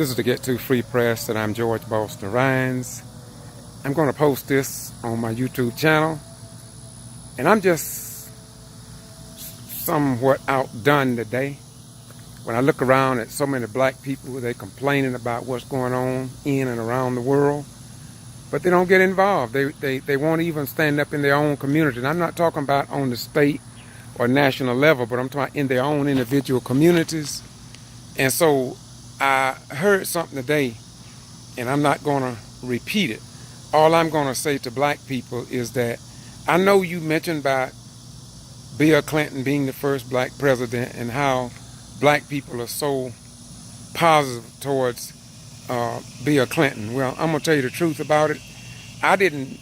This is the Get To Free Press, and I'm George Boston Rhines. I'm going to post this on my YouTube channel, and I'm just somewhat outdone today. When I look around at so many black people, they're complaining about what's going on in and around the world, but they don't get involved. They won't even stand up in their own community. And I'm not talking about on the state or national level, but I'm talking in their own individual communities. And so I heard something today, and I'm not going to repeat it. All I'm going to say to black people is that I know you mentioned about Bill Clinton being the first black president and how black people are so positive towards Bill Clinton. Well, I'm going to tell you the truth about it. I didn't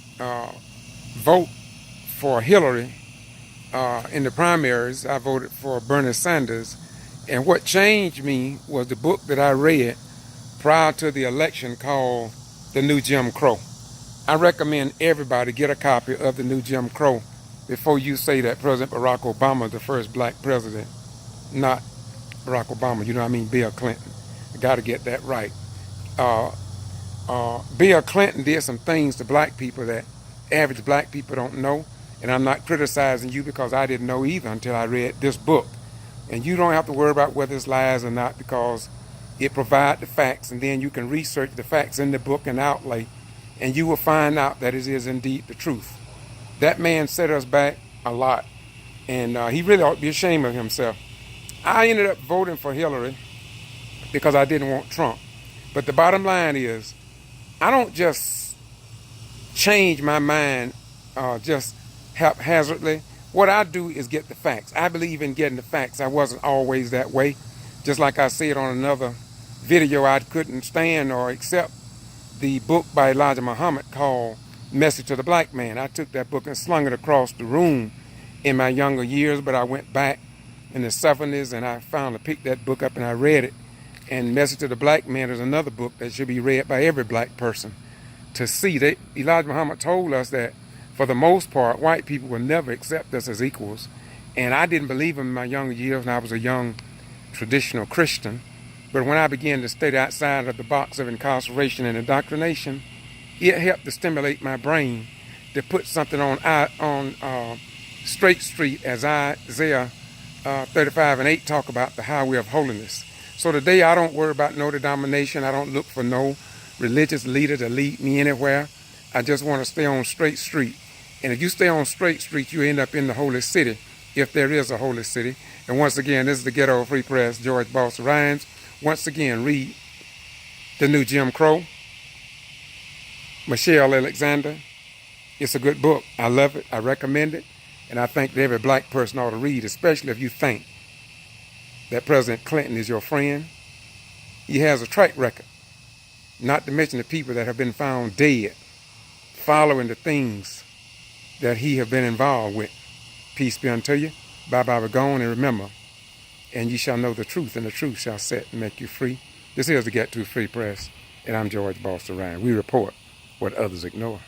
vote for Hillary in the primaries. I voted for Bernie Sanders. And what changed me was the book that I read prior to the election called The New Jim Crow. I recommend everybody get a copy of The New Jim Crow before you say that President Barack Obama is the first black president. Not Barack Obama, you know what I mean, Bill Clinton. You got to get that right. Bill Clinton did some things to black people that average black people don't know. And I'm not criticizing you because I didn't know either until I read this book. And you don't have to worry about whether it's lies or not because it provides the facts, and then you can research the facts in the book and outlay, and you will find out that it is indeed the truth. That man set us back a lot, and he really ought to be ashamed of himself. I ended up voting for Hillary because I didn't want Trump. But the bottom line is, I don't just change my mind just haphazardly. What I do is get the facts. I believe in getting the facts. I wasn't always that way. Just like I said on another video, I couldn't stand or accept the book by Elijah Muhammad called Message to the Black Man. I took that book and slung it across the room in my younger years, but I went back in the 70s and I finally picked that book up and I read it. And Message to the Black Man is another book that should be read by every black person to see that Elijah Muhammad told us that for the most part, white people will never accept us as equals. And I didn't believe him in my younger years when I was a young traditional Christian. But when I began to stay outside of the box of incarceration and indoctrination, it helped to stimulate my brain to put something on straight street, as Isaiah 35:8 talk about the highway of holiness. So today I don't worry about no denomination. I don't look for no religious leader to lead me anywhere. I just want to stay on straight street. And if you stay on straight street, you end up in the holy city, if there is a holy city. And once again, this is the Ghetto Free Press, George Boston Rhines. Once again, read The New Jim Crow, Michelle Alexander. It's a good book. I love it. I recommend it. And I think that every black person ought to read, especially if you think that President Clinton is your friend. He has a track record, not to mention the people that have been found dead following the things that he have been involved with. Peace be unto you. Bye-bye, we're gone. And remember, and ye shall know the truth, and the truth shall set and make you free. This is the Get To Free Press, and I'm George Boston Ryan. We report what others ignore.